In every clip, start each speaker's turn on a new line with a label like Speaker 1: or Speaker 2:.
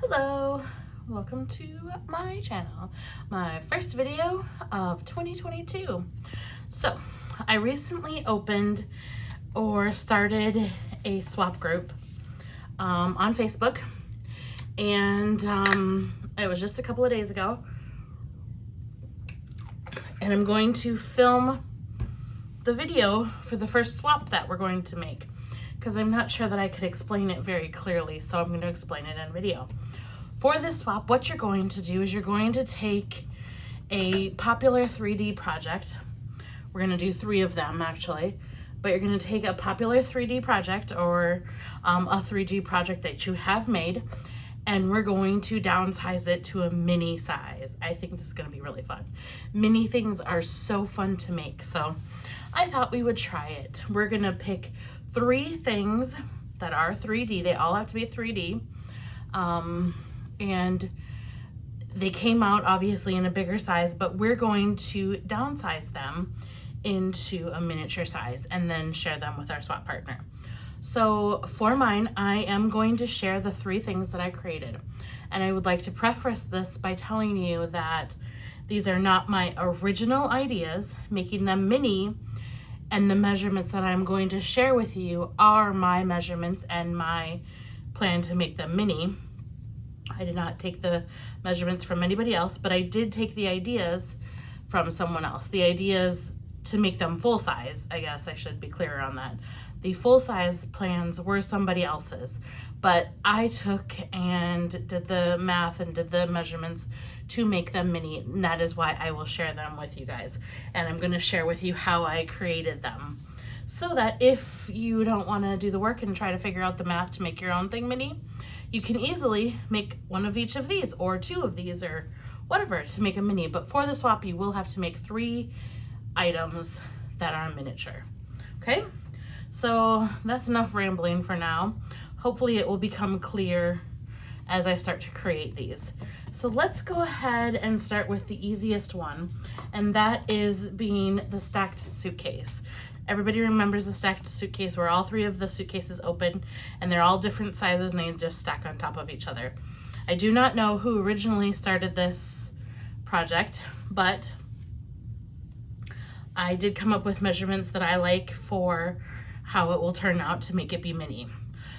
Speaker 1: Hello, welcome to my channel, my first video of 2022. So I recently opened or started a swap group on Facebook, and it was just a couple of days ago, and I'm going to film the video for the first swap that we're going to make, because I'm not sure that I could explain it very clearly, so I'm going to explain it in video. For this swap, what you're going to do is you're going to take a popular 3D project. We're going to do 3 of them actually, but you're going to take a popular 3D project or a 3D project that you have made, and we're going to downsize it to a mini size. I think this is going to be really fun. Mini things are so fun to make, so I thought we would try it. We're going to pick 3 things that are 3D. They all have to be 3D. And they came out obviously in a bigger size, but we're going to downsize them into a miniature size and then share them with our swap partner. So for mine, I am going to share the 3 things that I created. And I would like to preface this by telling you that these are not my original ideas, making them mini, and the measurements that I'm going to share with you are my measurements and my plan to make them mini. I did not take the measurements from anybody else, but I did take the ideas from someone else. The ideas to make them full size, I guess I should be clearer on that. The full size plans were somebody else's, but I took and did the math and did the measurements to make them mini, and that is why I will share them with you guys. And I'm going to share with you how I created them, so that if you don't want to do the work and try to figure out the math to make your own thing mini, you can easily make one of each of these or 2 of these or whatever to make a mini. But for the swap, you will have to make 3 items that are miniature. Okay, so that's enough rambling for now. Hopefully it will become clear as I start to create these. So let's go ahead and start with the easiest one, and that is being the stacked suitcase. Everybody remembers the stacked suitcase where all 3 of the suitcases open and they're all different sizes and they just stack on top of each other. I do not know who originally started this project, but I did come up with measurements that I like for how it will turn out to make it be mini.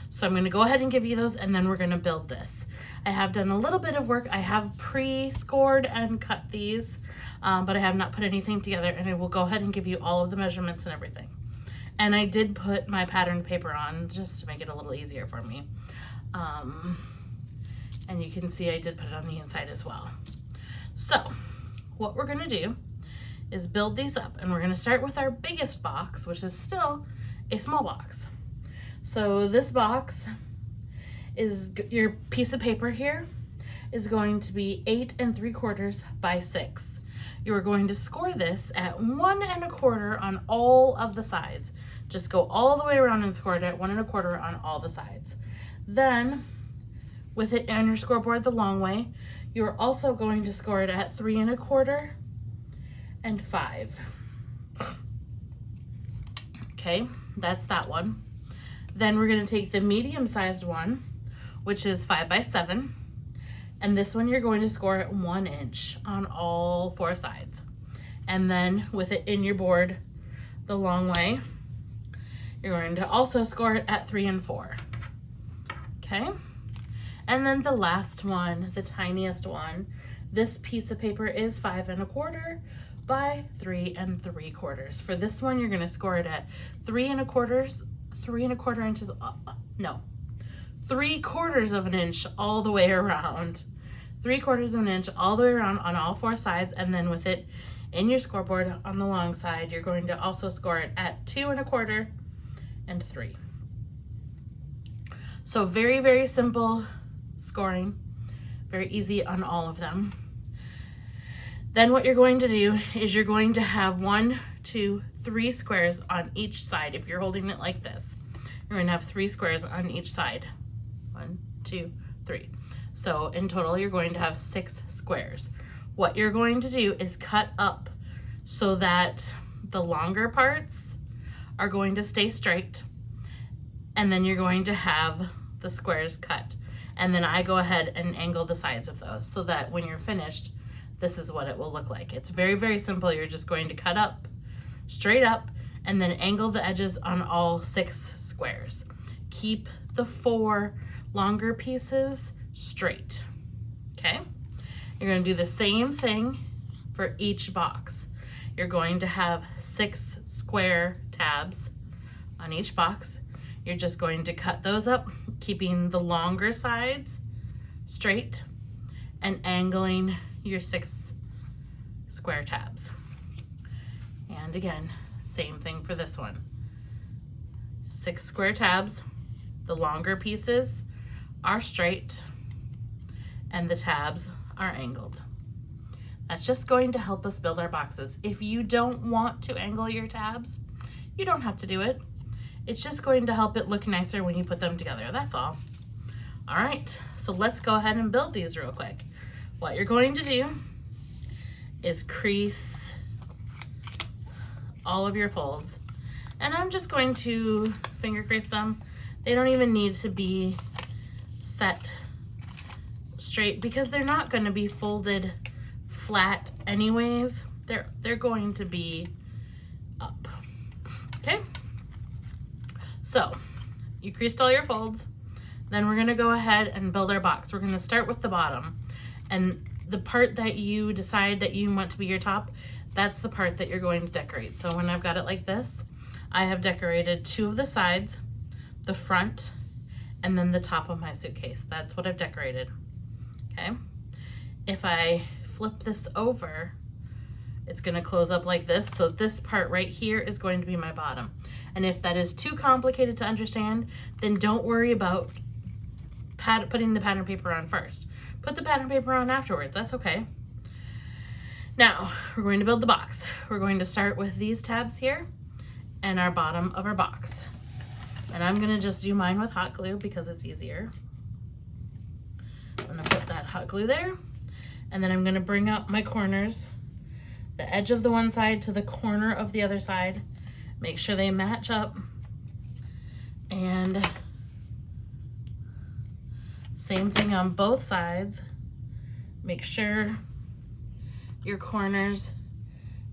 Speaker 1: So I'm going to go ahead and give you those, and then we're going to build this. I have done a little bit of work. I have pre-scored and cut these, but I have not put anything together, and I will go ahead and give you all of the measurements and everything. And I did put my patterned paper on just to make it a little easier for me. And you can see I did put it on the inside as well. So what we're going to do is build these up, and we're going to start with our biggest box, which is still a small box. So this box is, your piece of paper here is going to be 8 3/4 by 6. You are going to score this at 1 1/4 on all of the sides. Just go all the way around and score it at 1 1/4 on all the sides. Then with it on your scoreboard the long way, you're also going to score it at 3 1/4 and 5. Okay, that's that one. Then we're going to take the medium-sized one, which is 5 by 7, and this one you're going to score at 1 inch on all 4 sides. And then with it in your board the long way, you're going to also score it at 3 and 4. Okay, and then the last one, the tiniest one, this piece of paper is 5 1/4 by 3 3/4. For this one, you're going to score it at 3 1/4 inches, no, 3/4 of an inch all the way around. 3/4 of an inch all the way around on all 4 sides, and then with it in your scoreboard on the long side, you're going to also score it at 2 1/4 and 3. So very, very simple scoring, very easy on all of them. Then what you're going to do is you're going to have 1, 2, 3 squares on each side. If you're holding it like this, you're going to have 3 squares on each side. 1, 2, 3. So in total, you're going to have 6 squares. What you're going to do is cut up so that the longer parts are going to stay straight, and then you're going to have the squares cut. And then I go ahead and angle the sides of those so that when you're finished, this is what it will look like. It's very, very simple. You're just going to cut up, straight up, and then angle the edges on all 6 squares. Keep the 4 longer pieces straight, okay? You're gonna do the same thing for each box. You're going to have 6 square tabs on each box. You're just going to cut those up, keeping the longer sides straight and angling your 6 square tabs. And again, same thing for this one. 6 square tabs, the longer pieces are straight and the tabs are angled. That's just going to help us build our boxes. If you don't want to angle your tabs, you don't have to do it. It's just going to help it look nicer when you put them together, that's all. All right, so let's go ahead and build these real quick. What you're going to do is crease all of your folds. And I'm just going to finger crease them. They don't even need to be set straight because they're not going to be folded flat anyways. They're going to be up. Okay? So, you creased all your folds. Then we're going to go ahead and build our box. We're going to start with the bottom. And the part that you decide that you want to be your top, that's the part that you're going to decorate. So when I've got it like this, I have decorated 2 of the sides, the front, and then the top of my suitcase. That's what I've decorated, okay? If I flip this over, it's gonna close up like this. So this part right here is going to be my bottom. And if that is too complicated to understand, then don't worry about putting the pattern paper on first. Put the pattern paper on afterwards, that's okay. Now, we're going to build the box. We're going to start with these tabs here and our bottom of our box. And I'm gonna just do mine with hot glue because it's easier. I'm gonna put that hot glue there. And then I'm gonna bring up my corners, the edge of the one side to the corner of the other side. Make sure they match up. And same thing on both sides. Make sure your corners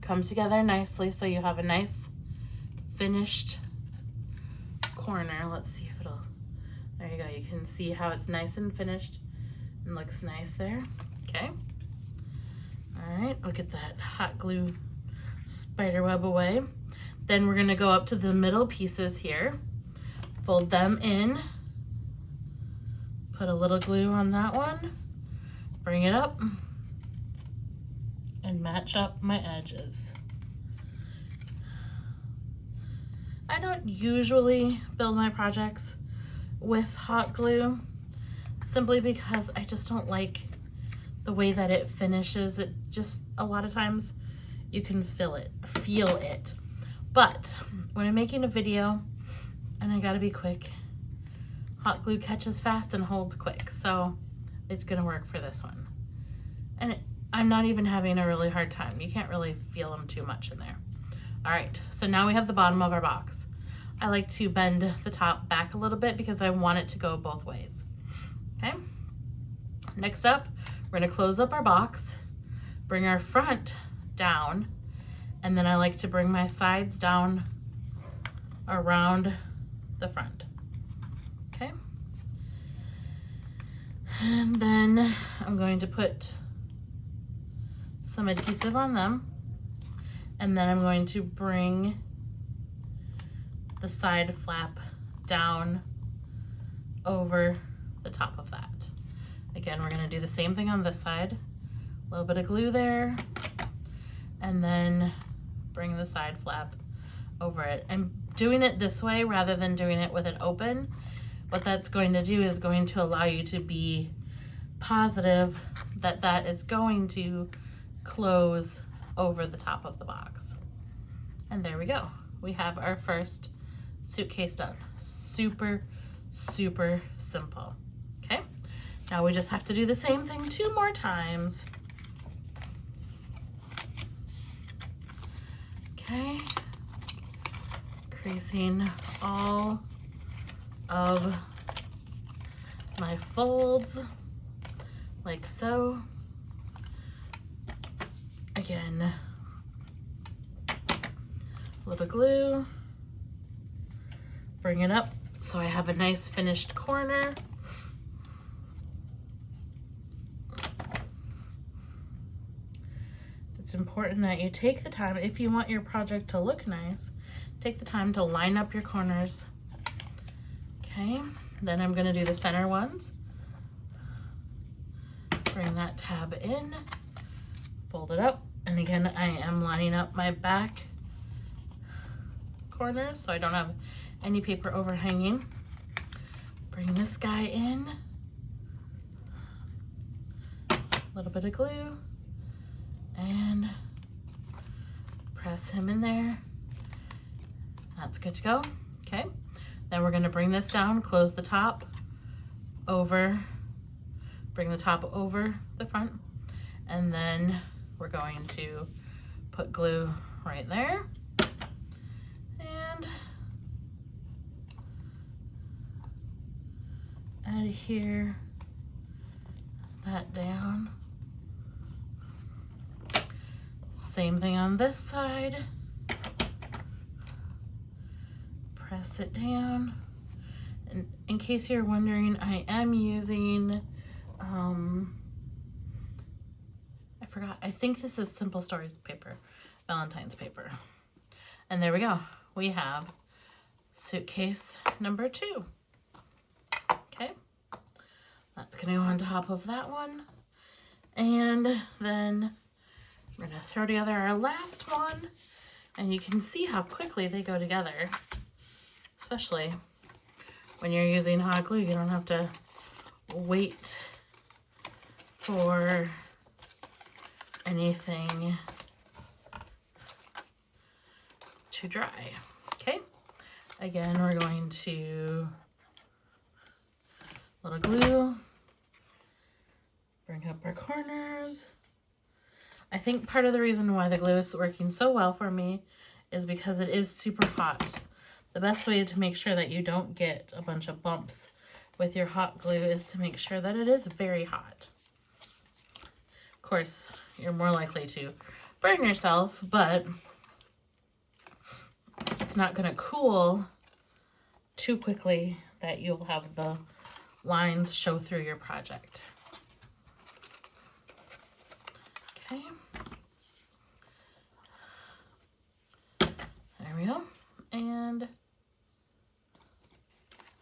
Speaker 1: come together nicely so you have a nice finished corner. Let's see if it'll, there you go. You can see how it's nice and finished and looks nice there. Okay. All right, we'll get that hot glue spider web away. Then we're gonna go up to the middle pieces here, fold them in, put a little glue on that one, bring it up, and match up my edges. I don't usually build my projects with hot glue simply because I just don't like the way that it finishes. It just, a lot of times you can feel it. But when I'm making a video and I gotta be quick, hot glue catches fast and holds quick. So it's gonna work for this one. And I'm not even having a really hard time. You can't really feel them too much in there. All right, so now we have the bottom of our box. I like to bend the top back a little bit because I want it to go both ways. Okay, next up, we're gonna close up our box, bring our front down, and then I like to bring my sides down around the front. Okay, and then I'm going to put some adhesive on them, and then I'm going to bring the side flap down over the top of that. Again, we're gonna do the same thing on this side. A little bit of glue there, and then bring the side flap over it. I'm doing it this way rather than doing it with it open. What that's going to do is going to allow you to be positive that that is going to close over the top of the box. And there we go. We have our first suitcase done. Super, super simple. Okay, now we just have to do the same thing 2 more times. Okay, creasing all of my folds like so. Again, a little glue, bring it up so I have a nice finished corner. It's important that you take the time, if you want your project to look nice, take the time to line up your corners. Okay, then I'm gonna do the center ones. Bring that tab in, fold it up, and again, I am lining up my back corners so I don't have any paper overhanging. Bring this guy in, a little bit of glue, and press him in there. That's good to go. Okay, then we're gonna bring this down, close the top over, bring the top over the front, and then we're going to put glue right there and adhere that down. Same thing on this side. Press it down. And in case you're wondering, I am using, I forgot, I think this is Simple Stories paper, Valentine's paper. And there we go. We have suitcase number 2. Okay. That's gonna go on top of that one. And then we're gonna throw together our last one, and you can see how quickly they go together, especially when you're using hot glue. You don't have to wait for anything to dry. Okay, again, we're going to little glue, bring up our corners. I think part of the reason why the glue is working so well for me is because it is super hot. The best way to make sure that you don't get a bunch of bumps with your hot glue is to make sure that it is very hot. Of course, you're more likely to burn yourself, but it's not going to cool too quickly that you'll have the lines show through your project. Okay. There we go. And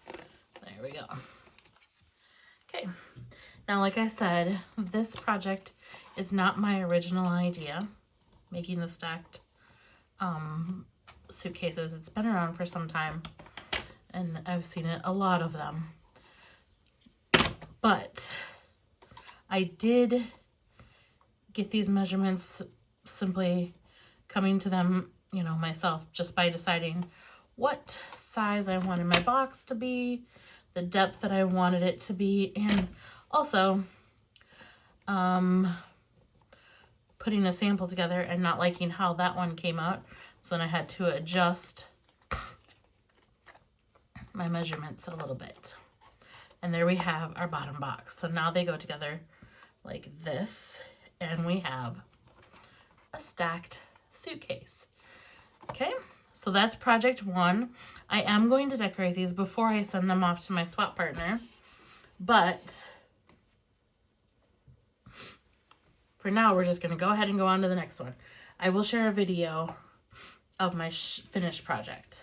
Speaker 1: there we go. Okay. Now, like I said, this project is not my original idea, making the stacked suitcases. It's been around for some time, and I've seen a lot of them. But I did get these measurements simply coming to them, you know, myself, just by deciding what size I wanted my box to be, the depth that I wanted it to be, and also putting a sample together and not liking how that one came out. So then I had to adjust my measurements a little bit. And there we have our bottom box. So now they go together like this, and we have a stacked suitcase. Okay, so that's project 1. I am going to decorate these before I send them off to my swap partner, but for now we're just going to go ahead and go on to the next one. I will share a video of my finished project.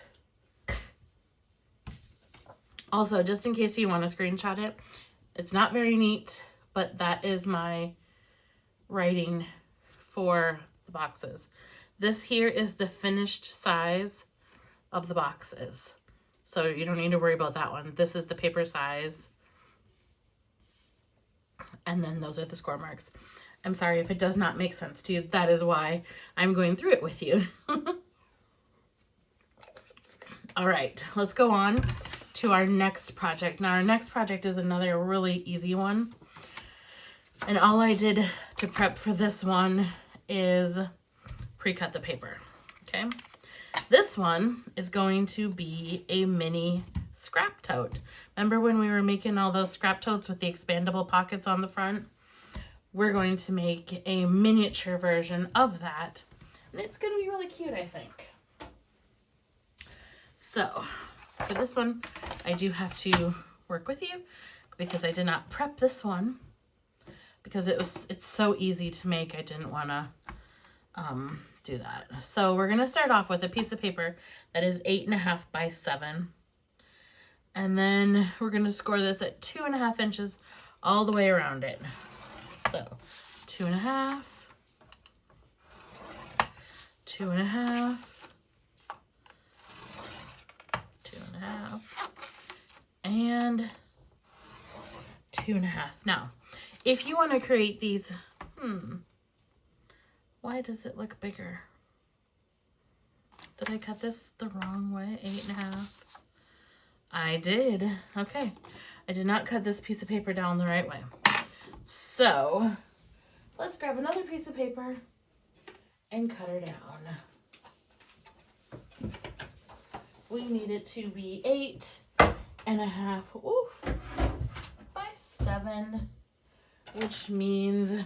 Speaker 1: Also, just in case you want to screenshot it, it's not very neat, but that is my writing for the boxes. This here is the finished size of the boxes, so you don't need to worry about that one. This is the paper size, and then those are the score marks. I'm sorry if it does not make sense to you. That is why I'm going through it with you. All right, let's go on to our next project. Now, our next project is another really easy one. And all I did to prep for this one is pre-cut the paper, okay? This one is going to be a mini scrap tote, Remember when we were making all those scrap totes with the expandable pockets on the front? We're going to make a miniature version of that. And it's going to be really cute, I think. So, for this one, I do have to work with you because I did not prep this one because it's so easy to make. I didn't want to do that. So we're going to start off with a piece of paper that is 8.5 by 7. And then we're going to score this at 2.5 inches all the way around it. So 2.5, 2.5, 2.5, and 2.5. Now, if you want to create these, why does it look bigger? Did I cut this the wrong way? 8.5. I did. Okay. I did not cut this piece of paper down the right way. So, let's grab another piece of paper and cut her down. We need it to be 8.5 by 7, which means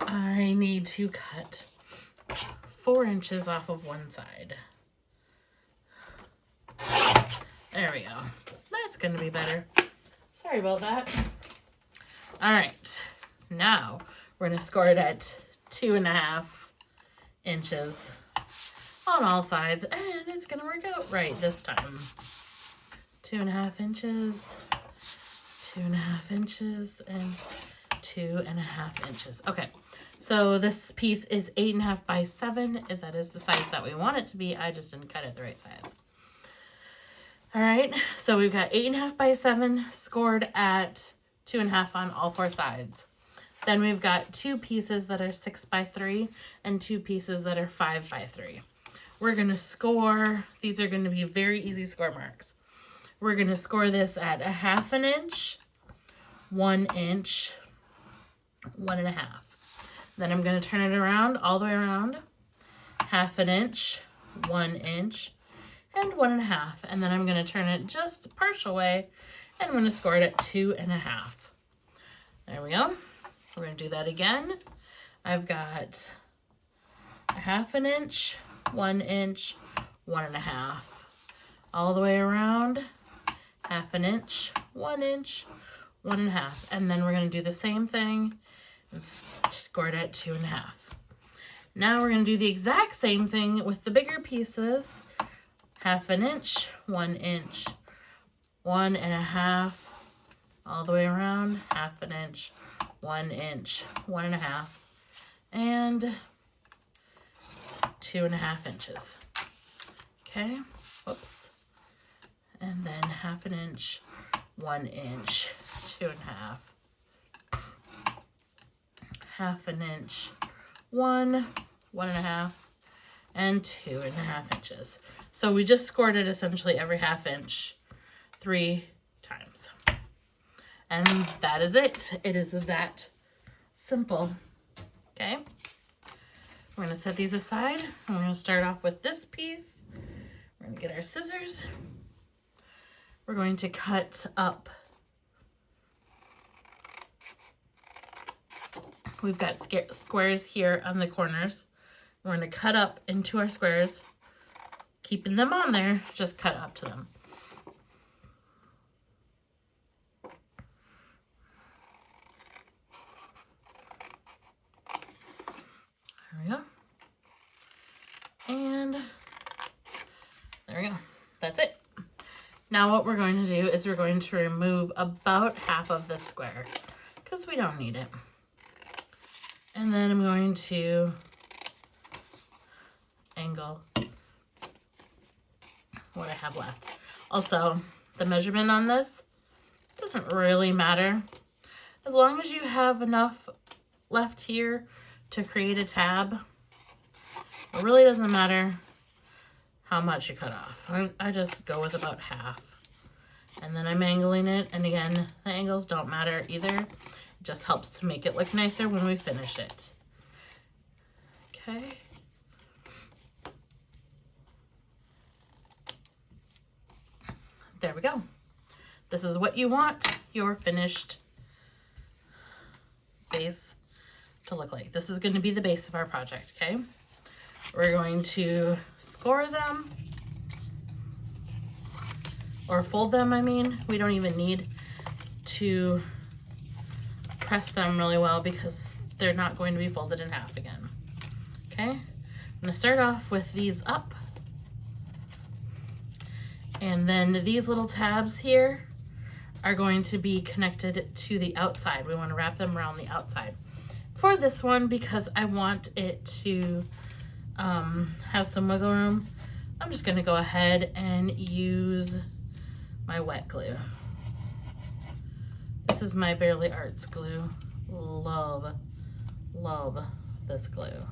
Speaker 1: I need to cut 4 inches off of one side. There we go. That's going to be better. Sorry about that. All right. Now we're going to score it at 2.5 inches on all sides, and it's going to work out right this time. 2.5 inches, 2.5 inches, and 2.5 inches. Okay. So this piece is 8.5 by 7. That is the size that we want it to be. I just didn't cut it the right size. All right, so we've got 8.5 by 7 scored at 2.5 on all 4 sides. Then we've got 2 pieces that are 6 by 3 and 2 pieces that are 5 by 3. We're going to score, these are going to be very easy score marks. We're going to score this at 1/2 inch, 1 inch, 1.5. Then I'm going to turn it around, all the way around, 1/2 inch, 1 inch, and 1.5. And then I'm going to turn it just partial way, and I'm going to score it at 2.5. There we go. We're going to do that again. I've got 1/2 inch, 1 inch, 1.5. All the way around, 1/2 inch, 1 inch, 1.5. And then we're going to do the same thing and score it at 2.5. Now we're going to do the exact same thing with the bigger pieces. 1/2 inch, 1 inch, 1.5, all the way around, 1/2 inch, 1 inch, 1.5, and 2.5 inches. Okay, whoops. And then 1/2 inch, 1 inch, 2.5, 1/2 inch, 1, 1.5, and 2.5 inches. So we just scored it essentially every 1/2 inch 3 times. And that is it. It is that simple. Okay. We're going to set these aside. And we're going to start off with this piece. We're going to get our scissors. We're going to cut up. We've got squares here on the corners. We're going to cut up into our squares, keeping them on there, just cut up to them. There we go. And there we go. That's it. Now what we're going to do is we're going to remove about half of this square because we don't need it. And then I'm going to angle what I have left. Also, the measurement on this doesn't really matter. As long as you have enough left here to create a tab, it really doesn't matter how much you cut off. I just go with about half. And then I'm angling it, and again, the angles don't matter either. It just helps to make it look nicer when we finish it. Okay. There we go. This is what you want your finished base to look like. This is going to be the base of our project, okay? We're going to score them, or fold them, I mean. We don't even need to press them really well because they're not going to be folded in half again. Okay, I'm gonna start off with these up, and then these little tabs here are going to be connected to the outside. We want to wrap them around the outside for this one because I want it to have some wiggle room. I'm just gonna go ahead and use my wet glue. This is my Bearly Arts glue. Love this glue.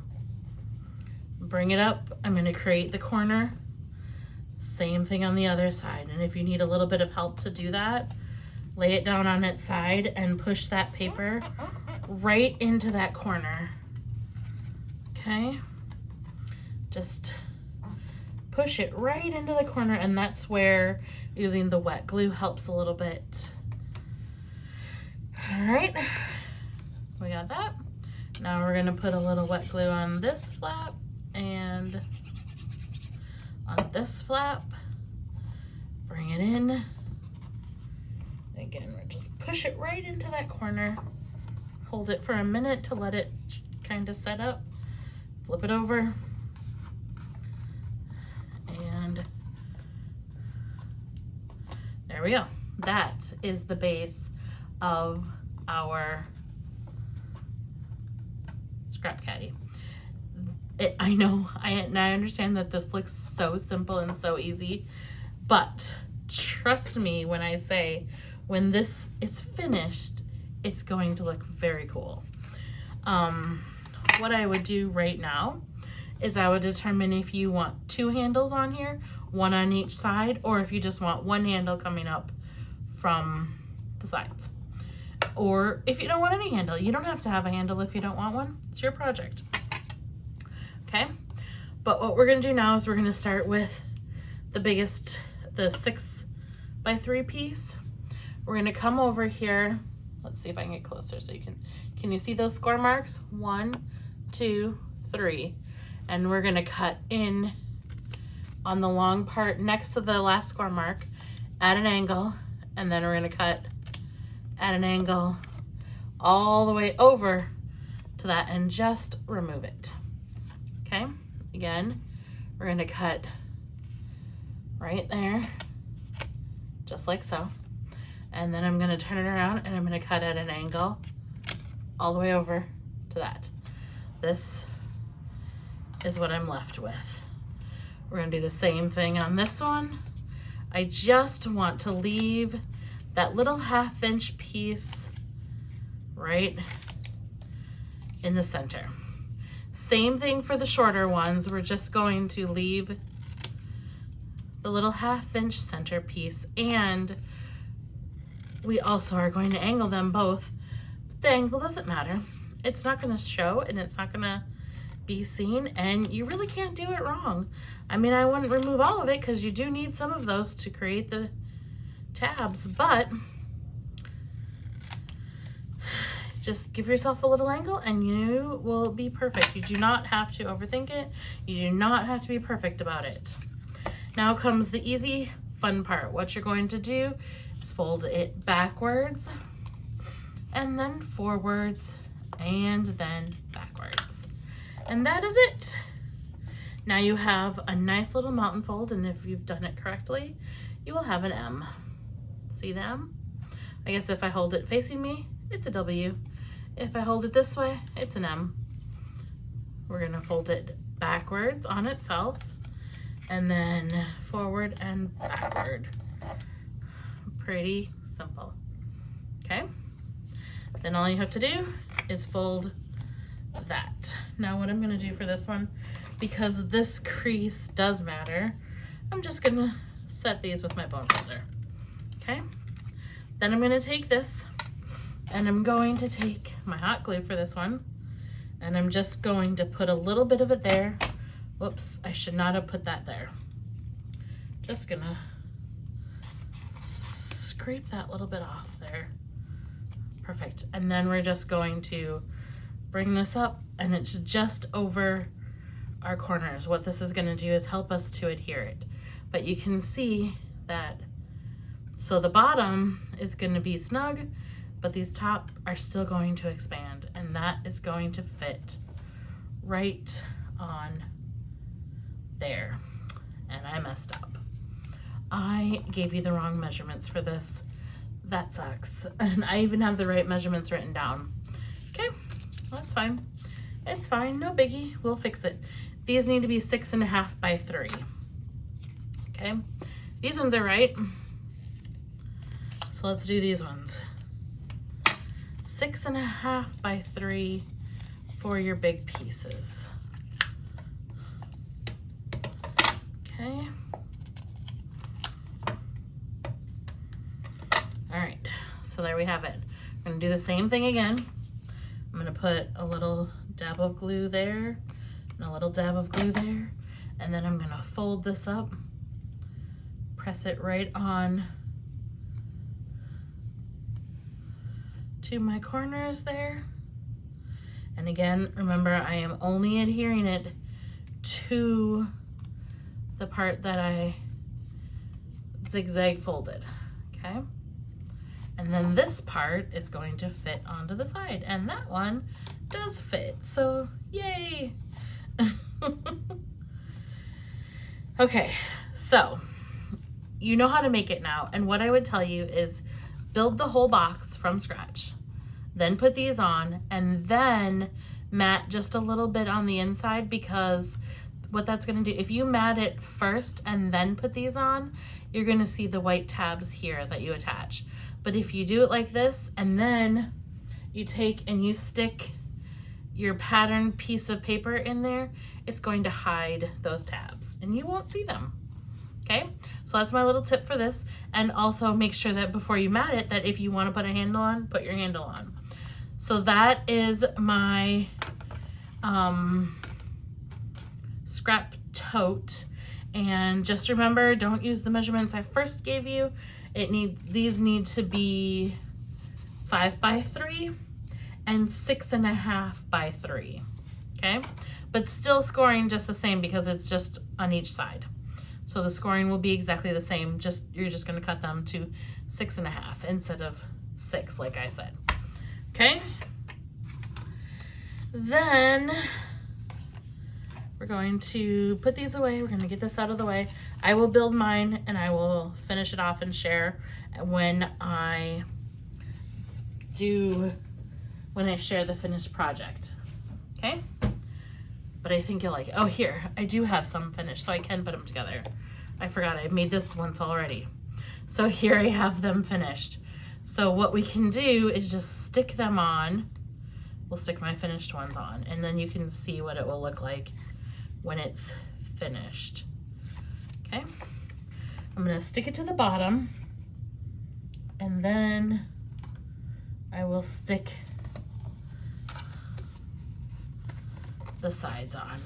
Speaker 1: Bring it up. I'm gonna create the corner. Same thing on the other side. And if you need a little bit of help to do that, lay it down on its side and push that paper right into that corner. Okay? Just push it right into the corner, and that's where using the wet glue helps a little bit. All right, we got that. Now we're gonna put a little wet glue on this flap and on this flap. Bring it in. Again, we're just push it right into that corner. Hold it for a minute to let it kind of set up. Flip it over. And there we go. That is the base of our Scrap Caddy. I know, I understand that this looks so simple and so easy, but trust me when I say, when this is finished, it's going to look very cool. What I would do right now is I would determine if you want 2 handles on here, 1 on each side, or if you just want 1 handle coming up from the sides. Or if you don't want any handle, you don't have to have a handle if you don't want one. It's your project. Okay, but what we're gonna do now is we're gonna start with the biggest, the 6x3 piece. We're gonna come over here. Let's see if I can get closer so you can you see those score marks? 1, 2, 3. And we're gonna cut in on the long part next to the last score mark at an angle, and then we're gonna cut at an angle all the way over to that and just remove it. Okay, again, we're gonna cut right there, just like so. And then I'm gonna turn it around and I'm gonna cut at an angle all the way over to that. This is what I'm left with. We're gonna do the same thing on this one. I just want to leave that little 1/2 inch piece right in the center. Same thing for the shorter ones. We're just going to leave the little 1/2 inch center piece, and we also are going to angle them both. The angle doesn't matter. It's not going to show and it's not going to be seen, and you really can't do it wrong. I mean, I wouldn't remove all of it because you do need some of those to create the tabs, but just give yourself a little angle and you will be perfect. You do not have to overthink it. You do not have to be perfect about it. Now comes the easy, fun part. What you're going to do is fold it backwards and then forwards and then backwards. And that is it. Now you have a nice little mountain fold, and if you've done it correctly, you will have an M. See the M? I guess if I hold it facing me, it's a W. If I hold it this way, it's an M. We're gonna fold it backwards on itself and then forward and backward. Pretty simple, okay? Then all you have to do is fold that. Now what I'm gonna do for this one, because this crease does matter, I'm just gonna set these with my bone folder, okay? Then I'm gonna take this and I'm going to take my hot glue for this one, and I'm just going to put a little bit of it there. Whoops, I should not have put that there. Just gonna scrape that little bit off there. Perfect. And then we're just going to bring this up, and it's just over our corners. What this is going to do is help us to adhere it. But you can see that, so the bottom is going to be snug, but these top are still going to expand, and that is going to fit right on there. And I messed up. I gave you the wrong measurements for this. That sucks. And I even have the right measurements written down. Okay, that's fine. It's fine, no biggie, we'll fix it. These need to be 6.5 by 3. Okay, these ones are right. So let's do these ones. 6.5 by 3 for your big pieces. Okay. All right, so there we have it. I'm gonna do the same thing again. I'm gonna put a little dab of glue there and a little dab of glue there, and then I'm gonna fold this up, press it right on to my corners there. And again, remember, I am only adhering it to the part that I zigzag folded, okay? And then this part is going to fit onto the side, and that one does fit, so yay. Okay, so you know how to make it now, and what I would tell you is build the whole box from scratch, then put these on, and then mat just a little bit on the inside, because what that's going to do, if you mat it first and then put these on, you're going to see the white tabs here that you attach. But if you do it like this, and then you take and you stick your pattern piece of paper in there, it's going to hide those tabs and you won't see them. Okay, so that's my little tip for this. And also make sure that before you mat it, that if you want to put a handle on, put your handle on. So that is my scrap tote. And just remember, don't use the measurements I first gave you. These need to be 5 by 3 and 6.5 by 3. Okay, but still scoring just the same because it's just on each side. So the scoring will be exactly the same. You're just going to cut them to 6.5 instead of 6, like I said. Okay. Then we're going to put these away. We're going to get this out of the way. I will build mine and I will finish it off and share when I share the finished project. Okay. But I think you'll like it. Oh, here, I do have some finished, so I can put them together. I forgot I made this once already. So here I have them finished. So what we can do is just stick them on. We'll stick my finished ones on, and then you can see what it will look like when it's finished. Okay, I'm gonna stick it to the bottom, and then I will stick the sides on.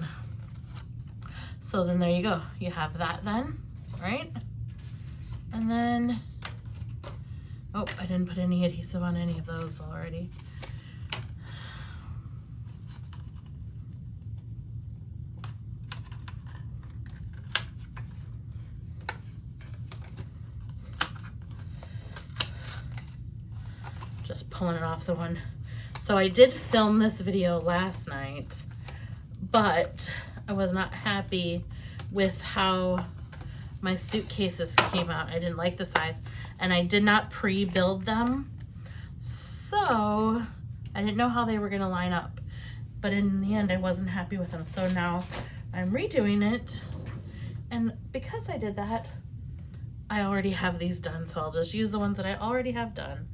Speaker 1: So then there you go. You have that then, right? And then, oh, I didn't put any adhesive on any of those already. Just pulling it off the one. So I did film this video last night, but I was not happy with how my suitcases came out. I didn't like the size, and I did not pre-build them. So I didn't know how they were gonna line up, but in the end I wasn't happy with them. So now I'm redoing it, and because I did that, I already have these done, so I'll just use the ones that I already have done.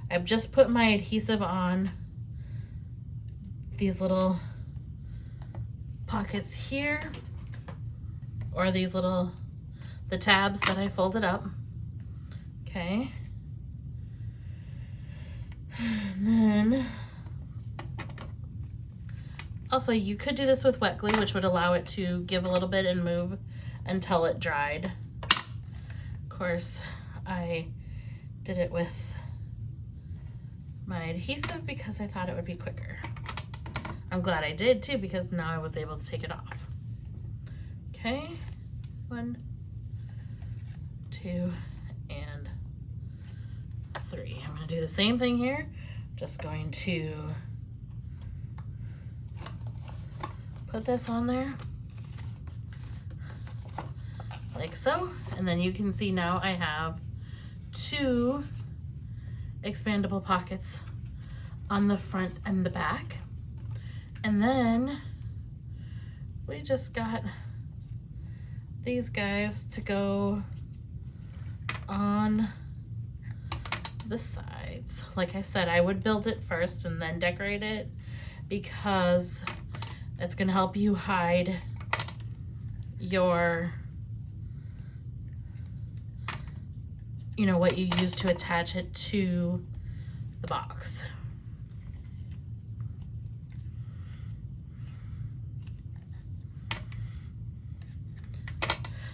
Speaker 1: I've just put my adhesive on these little pockets here, or these little, the tabs that I folded up. Okay. And then also you could do this with wet glue, which would allow it to give a little bit and move until it dried. Of course, I did it with my adhesive because I thought it would be quicker. I'm glad I did too, because now I was able to take it off. Okay, 1, 2, and 3. I'm gonna do the same thing here. Just going to put this on there like so, and then you can see now I have 2 expandable pockets on the front and the back. And then we just got these guys to go on the sides. Like I said, I would build it first and then decorate it, because it's gonna help you hide your, you know, what you use to attach it to the box.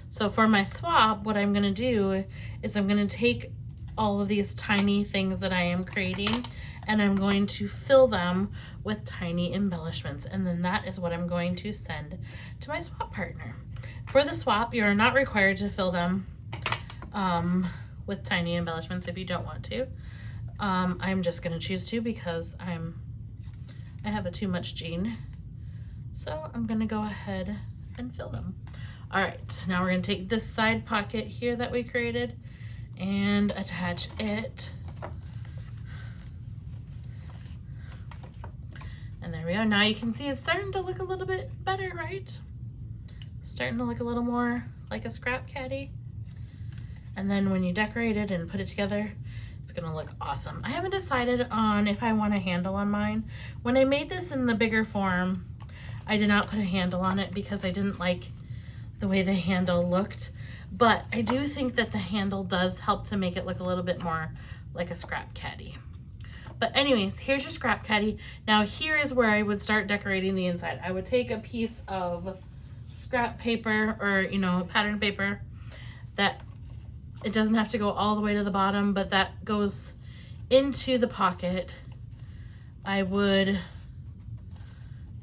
Speaker 1: So for my swap, what I'm gonna do is I'm gonna take all of these tiny things that I am creating, and I'm going to fill them with tiny embellishments, and then that is what I'm going to send to my swap partner. For the swap, you're not required to fill them with tiny embellishments if you don't want to. I'm just gonna choose to, because I have a too much gene. So I'm gonna go ahead and fill them. All right, now we're gonna take this side pocket here that we created and attach it. And there we go. Now you can see it's starting to look a little bit better, right? Starting to look a little more like a scrap caddy. And then when you decorate it and put it together, it's gonna look awesome. I haven't decided on if I want a handle on mine. When I made this in the bigger form, I did not put a handle on it because I didn't like the way the handle looked. But I do think that the handle does help to make it look a little bit more like a scrap caddy. But anyways, here's your scrap caddy. Now here is where I would start decorating the inside. I would take a piece of scrap paper, or, you know, pattern paper, that it doesn't have to go all the way to the bottom, but that goes into the pocket. I would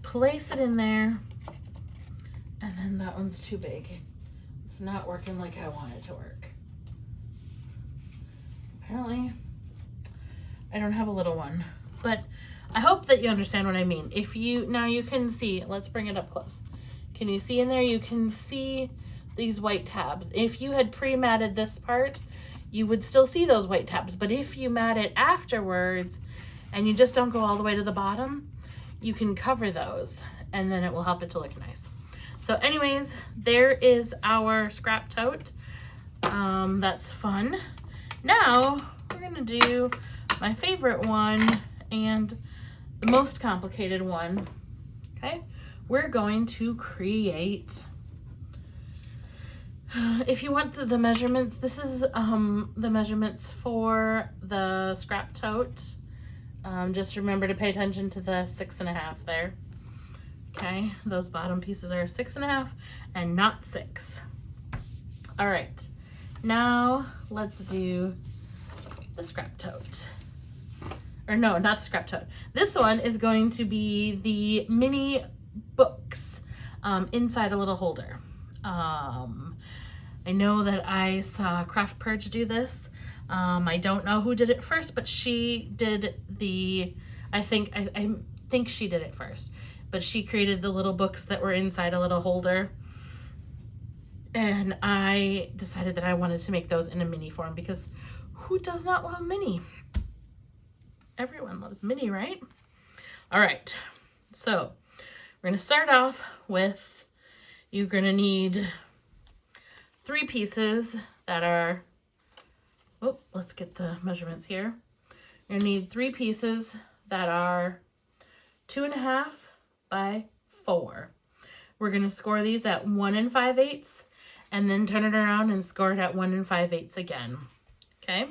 Speaker 1: place it in there, and then that one's too big. It's not working like I want it to work. Apparently, I don't have a little one, but I hope that you understand what I mean. If you, now you can see, let's bring it up close. Can you see in there? You can see these white tabs. If you had pre-matted this part, you would still see those white tabs, but if you mat it afterwards and you just don't go all the way to the bottom, you can cover those, and then it will help it to look nice. So anyways, there is our scrap tote. That's fun. Now we're gonna do my favorite one and the most complicated one. Okay, we're going to create, if you want the measurements, this is the measurements for the scrap tote. Just remember to pay attention to the 6.5 there. Okay, those bottom pieces are 6.5 and not 6. All right, now let's do the scrap tote. Or no, not the scrap tote. This one is going to be the mini books inside a little holder. I know that I saw Craft Purge do this. I don't know who did it first, but she did the, I think she did it first. But she created the little books that were inside a little holder. And I decided that I wanted to make those in a mini form, because who does not love mini? Everyone loves mini, right? All right, so we're gonna start off with, you're gonna need 3 pieces that are, oh, let's get the measurements here. You're gonna need 3 pieces that are 2.5 by 4. We're gonna score these at 1 5/8 and then turn it around and score it at 1 5/8 again. Okay,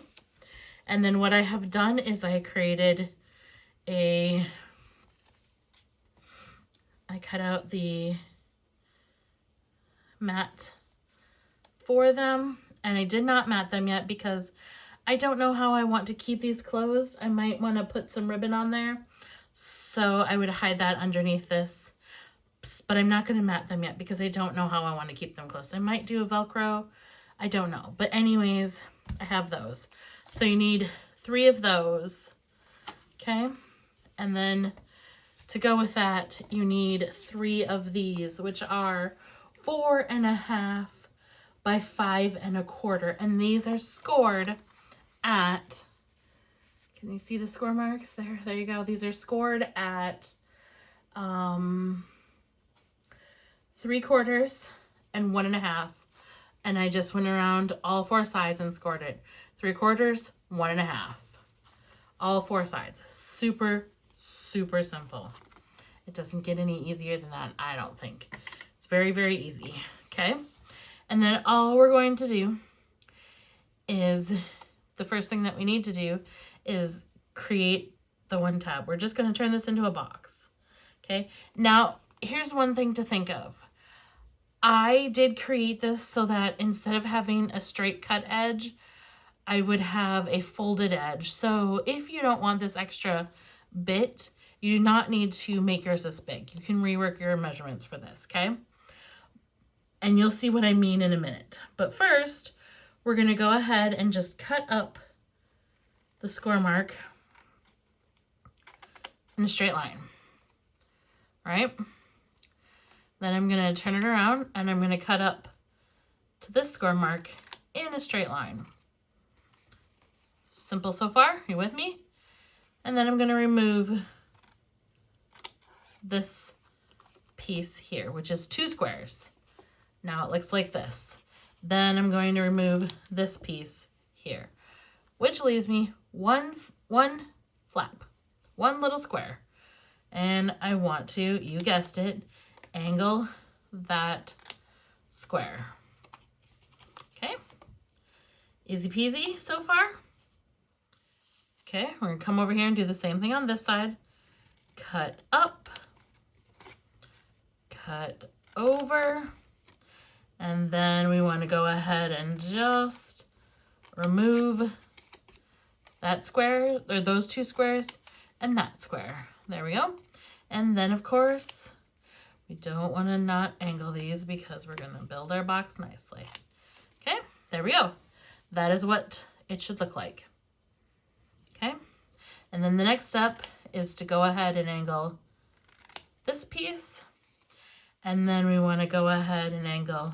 Speaker 1: and then what I have done is I created I cut out the mat for them, and I did not mat them yet because I don't know how I want to keep these closed. I might want to put some ribbon on there. So I would hide that underneath this. But I'm not going to mat them yet because I don't know how I want to keep them closed. I might do a Velcro. I don't know. But anyways, I have those. So you need 3 of those. Okay. And then to go with that, you need 3 of these, which are 4.5 by 5.25. And these are scored at, can you see the score marks there? There you go. These are scored at 3/4 and 1.5. And I just went around all 4 sides and scored it. 3/4, 1.5. All 4 sides. Super, super simple. It doesn't get any easier than that, I don't think. It's very, very easy. Okay. And then all we're going to do is, the first thing that we need to do is create the 1 tab. We're just going to turn this into a box. Okay. Now, here's one thing to think of. I did create this so that instead of having a straight cut edge, I would have a folded edge. So if you don't want this extra bit, you do not need to make yours this big. You can rework your measurements for this, okay? And you'll see what I mean in a minute. But first, we're going to go ahead and just cut up the score mark in a straight line, right? Then I'm going to turn it around and I'm going to cut up to this score mark in a straight line. Simple so far, you with me? And then I'm going to remove this piece here, which is 2 squares. Now it looks like this. Then I'm going to remove this piece here, which leaves me one flap, 1 little square. And I want to, you guessed it, angle that square. Okay, easy peasy so far. Okay, we're gonna come over here and do the same thing on this side. Cut up, cut over, and then we want to go ahead and just remove that square, or those 2 squares, and that square. There we go. And then, of course, we don't want to not angle these because we're going to build our box nicely. Okay, there we go. That is what it should look like. Okay, and then the next step is to go ahead and angle this piece. And then we want to go ahead and angle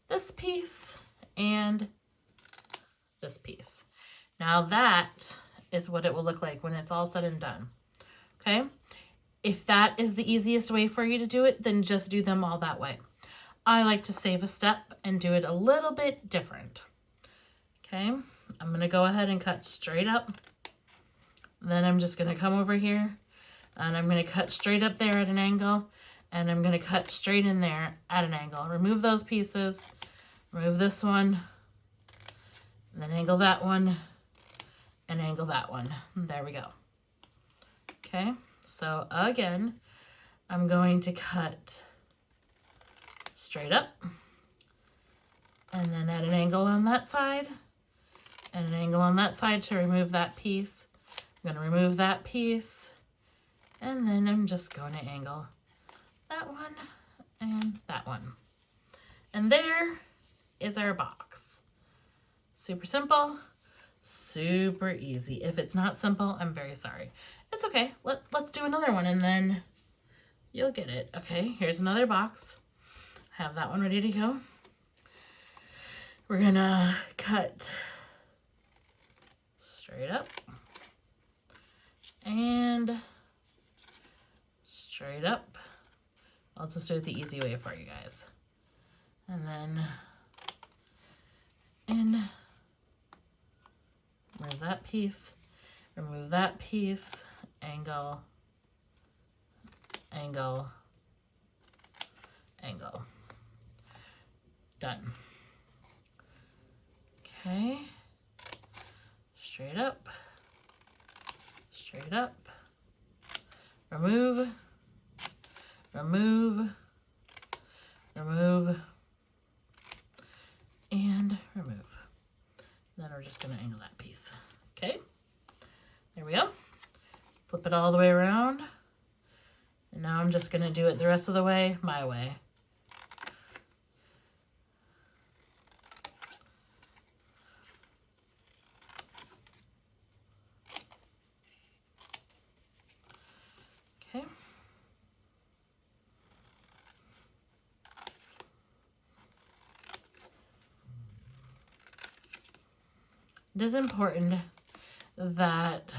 Speaker 1: this piece and this piece. Now that is what it will look like when it's all said and done. Okay, if that is the easiest way for you to do it, then just do them all that way. I like to save a step and do it a little bit different. Okay, I'm going to go ahead and cut straight up. Then I'm just going to come over here and I'm going to cut straight up there at an angle, and I'm going to cut straight in there at an angle. Remove those pieces, remove this one, and then angle that one, and angle that one. There we go. Okay, so again, I'm going to cut straight up, and then at an angle on that side, and an angle on that side to remove that piece. I'm going to remove that piece, and then I'm just going to angle that one and that one. And there is our box. Super simple, super easy. If it's not simple, I'm very sorry. It's okay. Let's do another one and then you'll get it. Okay, here's another box. I have that one ready to go. We're gonna cut straight up and straight up. I'll just do it the easy way for you guys. And then in, remove that piece, remove that piece, angle, angle, angle. Done. Okay. Straight up, remove, remove, remove, and remove. Then we're just going to angle that piece. Okay, there we go. Flip it all the way around. And now I'm just going to do it the rest of the way, my way. Okay. It is important that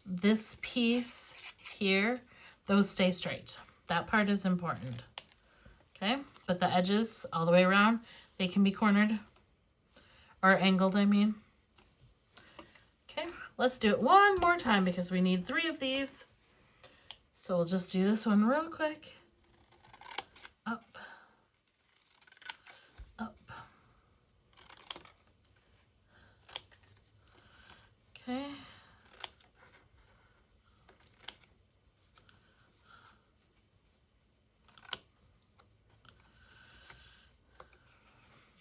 Speaker 1: this piece here, those stay straight. That part is important. Okay, but the edges all the way around, they can be cornered or angled, I mean. Okay, let's do it one more time because we need 3 of these. So we'll just do this one real quick. Up, up. Okay.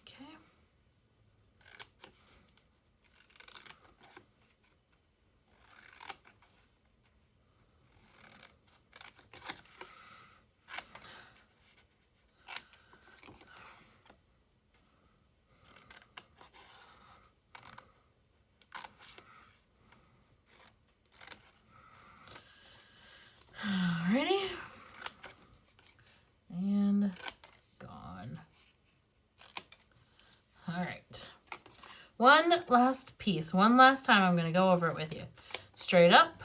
Speaker 1: Okay. Alrighty. And gone. Alright. One last piece. One last time I'm going to go over it with you. Straight up.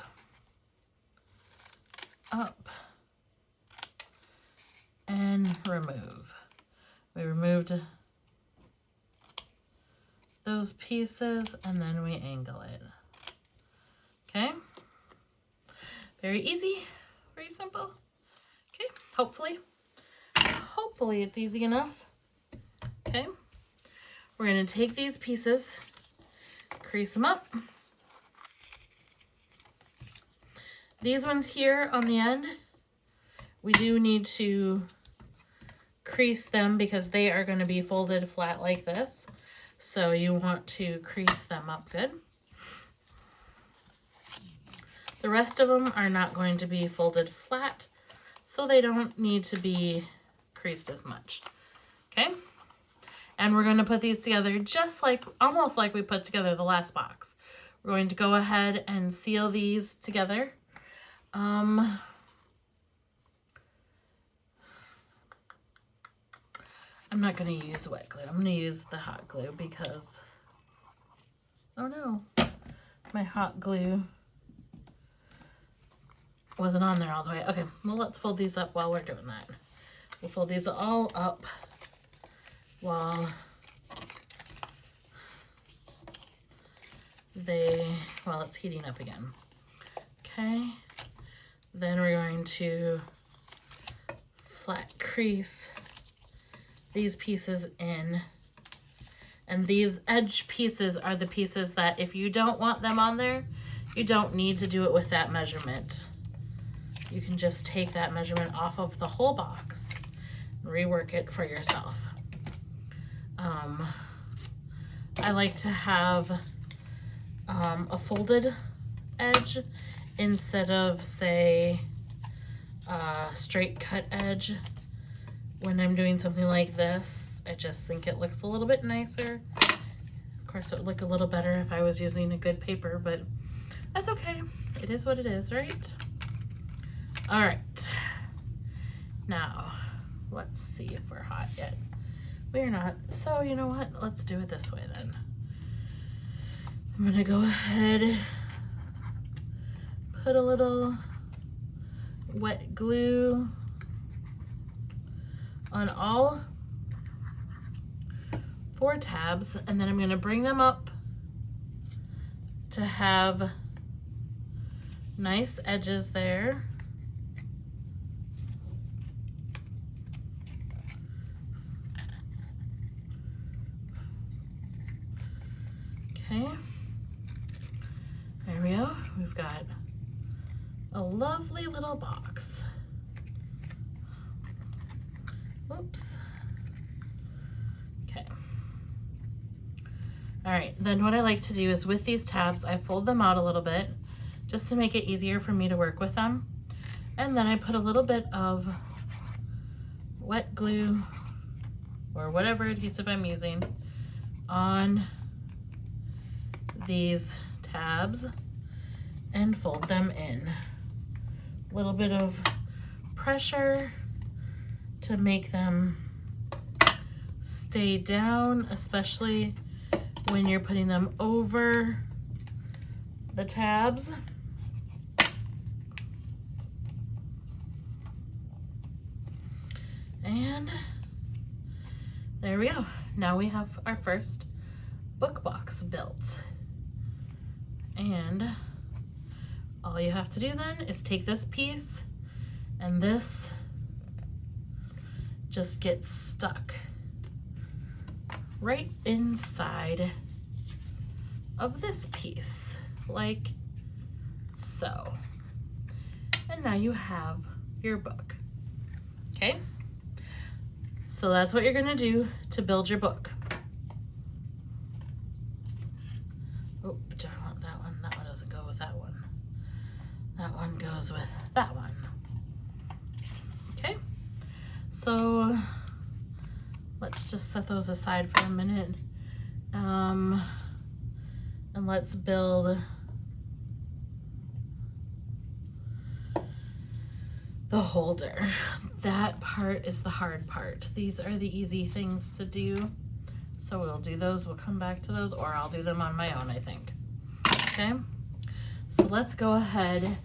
Speaker 1: Up. And remove. We removed those pieces and then we angle it. Okay? Very easy. Very simple. Okay, hopefully it's easy enough. Okay, we're going to take these pieces, crease them up. These ones here on the end, we do need to crease them because they are going to be folded flat like this. So you want to crease them up good. The rest of them are not going to be folded flat, so they don't need to be creased as much. Okay? And we're going to put these together just like, almost like we put together the last box. We're going to go ahead and seal these together. I'm not going to use wet glue. I'm going to use the hot glue because, oh no, my hot glue wasn't on there all the way. Okay, well, let's fold these up while we're doing that. We'll fold these all up while it's heating up again. Okay, then we're going to flat crease these pieces in, and these edge pieces are the pieces that if you don't want them on there, you don't need to do it with that measurement. You can just take that measurement off of the whole box and rework it for yourself. I like to have a folded edge instead of, say, a straight cut edge. When I'm doing something like this, I just think it looks a little bit nicer. Of course, it would look a little better if I was using a good paper, but that's okay. It is what it is, right? All right, now let's see if we're hot yet. We're not, so you know what? Let's do it this way then. I'm gonna go ahead, put a little wet glue on all 4 tabs, and then I'm gonna bring them up to have nice edges there. Okay, there we go. We've got a lovely little box. Oops. Okay. All right, then what I like to do is with these tabs, I fold them out a little bit just to make it easier for me to work with them. And then I put a little bit of wet glue or whatever adhesive I'm using on these tabs and fold them in. A little bit of pressure to make them stay down, especially when you're putting them over the tabs. And there we go. Now we have our first book box built. And all you have to do then is take this piece, and this just gets stuck right inside of this piece, like so. And now you have your book, okay? So that's what you're gonna do to build your book. Oh, but I don't want that one. That one doesn't go with that one. That one goes with that one. Okay, so let's just set those aside for a minute. And let's build the holder. That part is the hard part. These are the easy things to do. So we'll do those, we'll come back to those, or I'll do them on my own, I think. Okay, so let's go ahead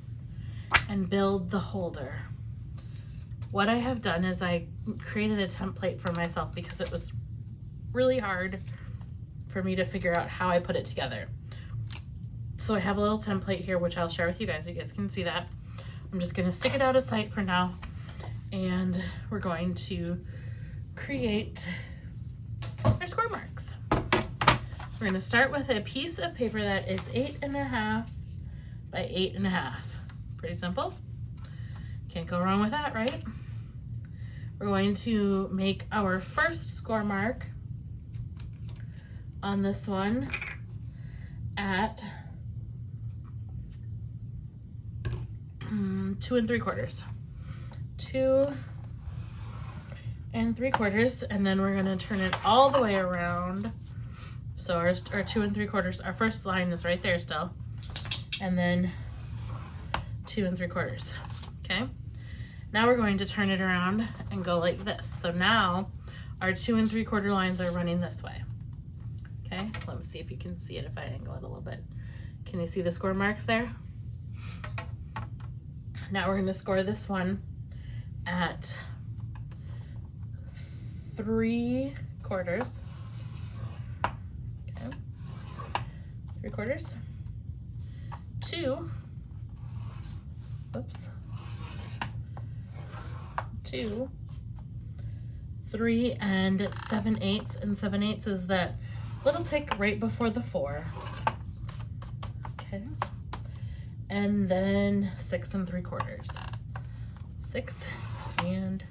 Speaker 1: and build the holder. What I have done is I created a template for myself because it was really hard for me to figure out how I put it together. So I have a little template here, which I'll share with you guys. You guys can see that. I'm just gonna stick it out of sight for now. And we're going to create our score marks. We're gonna start with a piece of paper that is 8.5 by 8.5. Pretty simple. Can't go wrong with that, right? We're going to make our first score mark on this one at 2 3/4. 2 3/4, and then we're gonna turn it all the way around. So our 2 3/4, our first line is right there still, and then 2 3/4. Okay, now we're going to turn it around and go like this. So now our 2 3/4 lines are running this way. Okay, let me see if you can see it if I angle it a little bit. Can you see the score marks there? Now we're going to score this one at 3/4. Okay, 3/4. 2. Oops. 2, 3 and 7/8, and 7/8 is that little tick right before the 4. Okay, and then 6 3/4. 6 and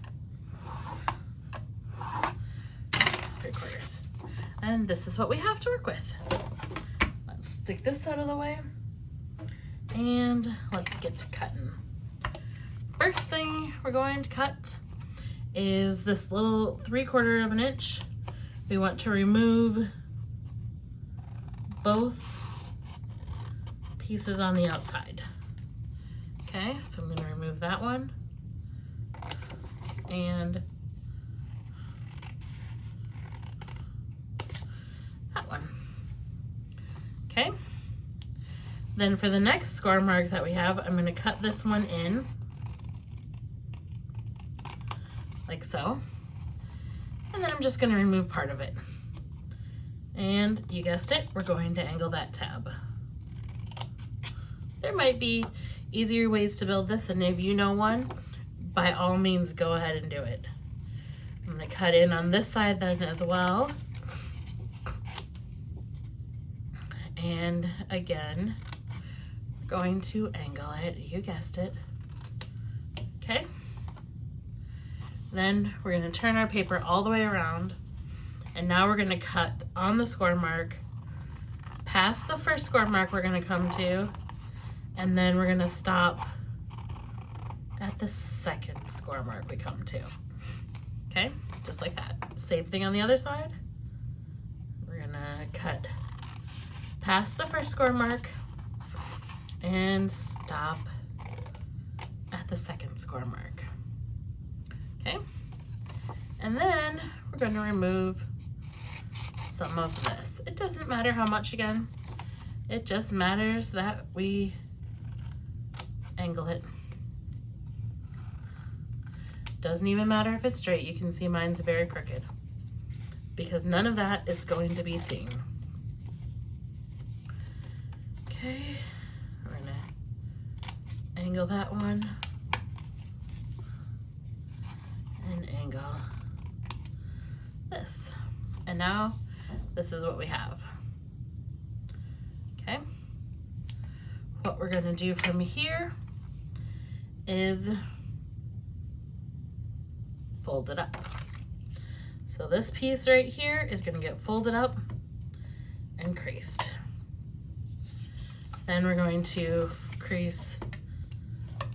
Speaker 1: 3/4. And this is what we have to work with. Let's stick this out of the way and let's get to cutting. First thing we're going to cut is this little 3/4 of an inch. We want to remove both pieces on the outside. Okay, so I'm going to remove that one and that one. Okay, then for the next score mark that we have, I'm going to cut this one in like so, and then I'm just going to remove part of it. And you guessed it, we're going to angle that tab. There might be easier ways to build this, and if you know one, by all means go ahead and do it. I'm going to cut in on this side then as well. And again, we're going to angle it, you guessed it. Okay. Then we're going to turn our paper all the way around, and now we're going to cut on the score mark past the first score mark we're gonna come to, and then we're gonna stop at the second score mark we come to. Okay, just like that. Same thing on the other side. We're gonna cut past the first score mark and stop at the second score mark. Okay, and then we're gonna remove some of this. It doesn't matter how much, again. It just matters that we angle it. Doesn't even matter if it's straight. You can see mine's very crooked because none of that is going to be seen. Okay, we're gonna angle that one and angle this. And now this is what we have. Okay, what we're gonna do from here is fold it up. So this piece right here is gonna get folded up and creased. Then we're going to crease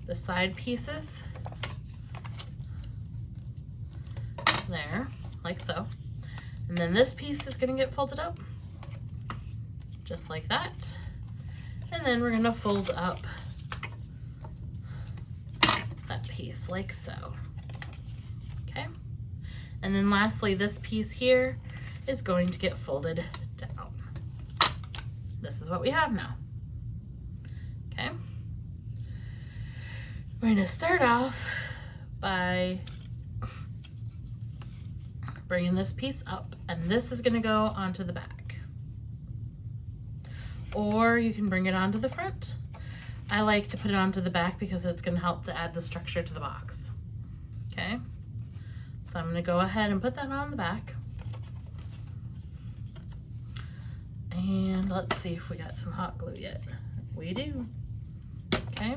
Speaker 1: the side pieces there, like so. And then this piece is gonna get folded up, just like that. And then we're gonna fold up that piece, like so. Okay? And then lastly, this piece here is going to get folded down. This is what we have now. Okay? We're gonna start off by bringing this piece up, and this is gonna go onto the back. Or you can bring it onto the front. I like to put it onto the back because it's gonna help to add the structure to the box. Okay? So I'm gonna go ahead and put that on the back. And let's see if we got some hot glue yet. We do. Okay?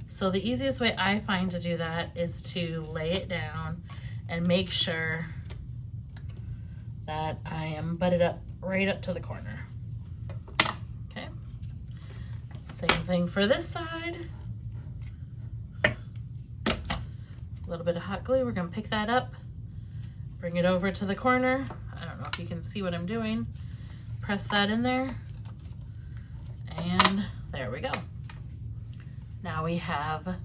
Speaker 1: So the easiest way I find to do that is to lay it down and make sure that I am butted up right up to the corner. Okay? Same thing for this side. A little bit of hot glue, we're gonna pick that up, bring it over to the corner. I don't know if you can see what I'm doing. Press that in there, and there we go. Now we have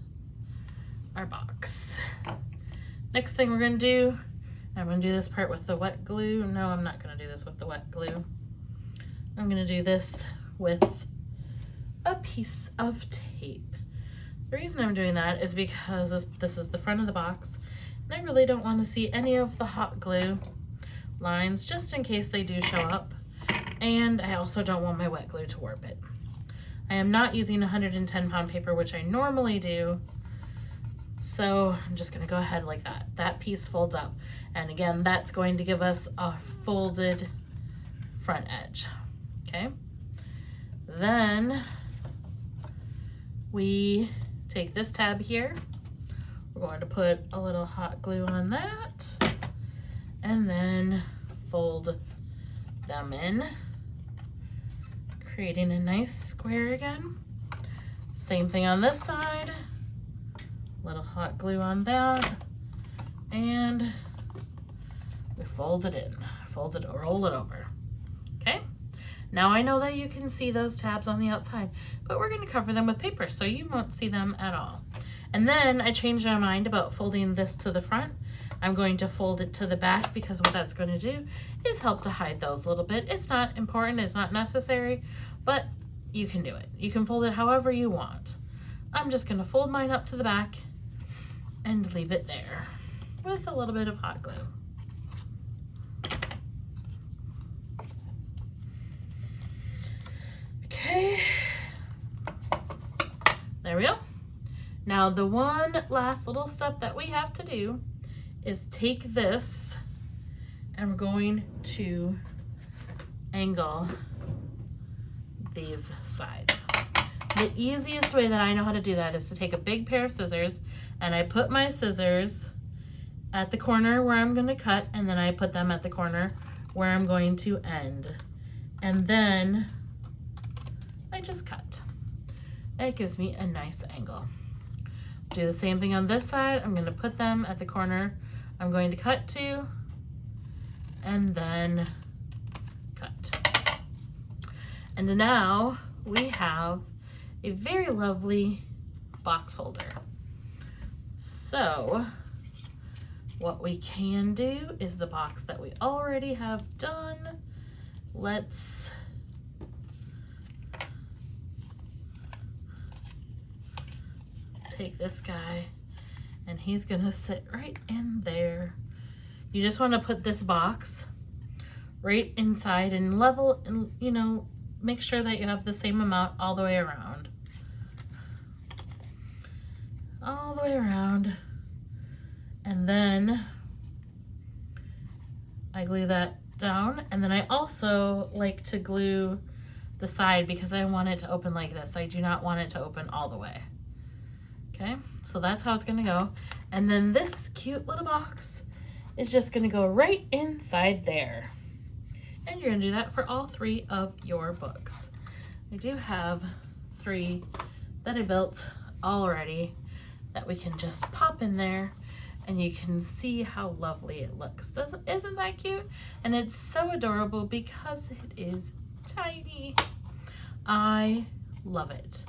Speaker 1: our box. Next thing we're gonna do, I'm gonna do this part with the wet glue. No, I'm not gonna do this with the wet glue. I'm gonna do this with a piece of tape. The reason I'm doing that is because this is the front of the box, and I really don't want to see any of the hot glue lines, just in case they do show up. And I also don't want my wet glue to warp it. I am not using 110 pound paper, which I normally do. So I'm just gonna go ahead like that. That piece folds up. And again, that's going to give us a folded front edge, okay? Then we take this tab here. We're going to put a little hot glue on that and then fold them in, creating a nice square again. Same thing on this side. Little hot glue on that, and we fold it in, fold it, roll it over. Okay, now I know that you can see those tabs on the outside, but we're going to cover them with paper so you won't see them at all. And then I changed my mind about folding this to the front. I'm going to fold it to the back because what that's going to do is help to hide those a little bit. It's not important, it's not necessary, but you can do it. You can fold it however you want. I'm just going to fold mine up to the back and leave it there with a little bit of hot glue. Okay, there we go. Now the one last little step that we have to do is take this and we're going to angle these sides. The easiest way that I know how to do that is to take a big pair of scissors, and I put my scissors at the corner where I'm going to cut, and then I put them at the corner where I'm going to end. and then I just cut. It gives me a nice angle. Do the same thing on this side. I'm going to put them at the corner I'm going to cut to, and then cut. And now we have a very lovely box holder. So what we can do is the box that we already have done. Let's take this guy, and he's gonna sit right in there. You just want to put this box right inside and level, and you know, make sure that you have the same amount all the way around. All the way around. And then I glue that down, and then I also like to glue the side because I want it to open like this. I do not want it to open all the way. Okay, so that's how it's gonna go. And then this cute little box is just gonna go right inside there. And you're gonna do that for all 3 of your books. I do have 3 that I built already that we can just pop in there, and you can see how lovely it looks. Isn't that cute? And it's so adorable because it is tiny. I love it.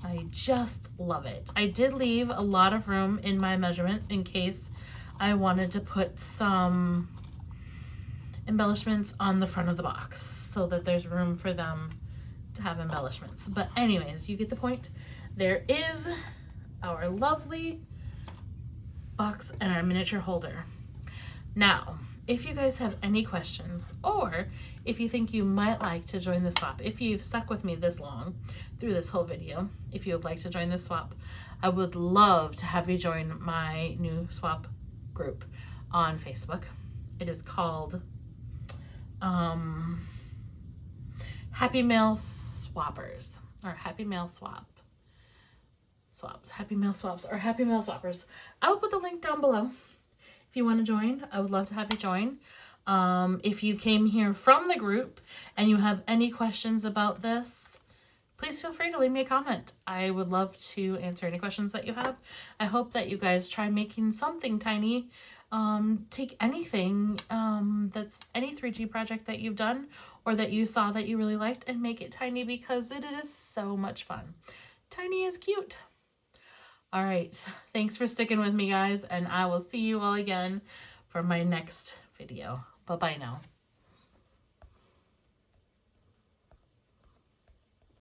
Speaker 1: I just love it. I did leave a lot of room in my measurement in case I wanted to put some embellishments on the front of the box so that there's room for them to have embellishments. But anyways, you get the point. There is our lovely box and our miniature holder. Now, if you guys have any questions, or if you think you might like to join the swap, if you've stuck with me this long through this whole video, if you would like to join the swap, I would love to have you join my new swap group on Facebook. It is called Happy Mail Swappers, or Happy Mail Swaps, Happy Mail Swaps, or Happy Mail Swappers. I will put the link down below. If you want to join, I would love to have you join. If you came here from the group and you have any questions about this, please feel free to leave me a comment. I would love to answer any questions that you have. I hope that you guys try making something tiny. Take anything that's any 3D project that you've done or that you saw that you really liked and make it tiny, because it is so much fun. Tiny is cute. All right, thanks for sticking with me, guys, and I will see you all again for my next video. Bye-bye now.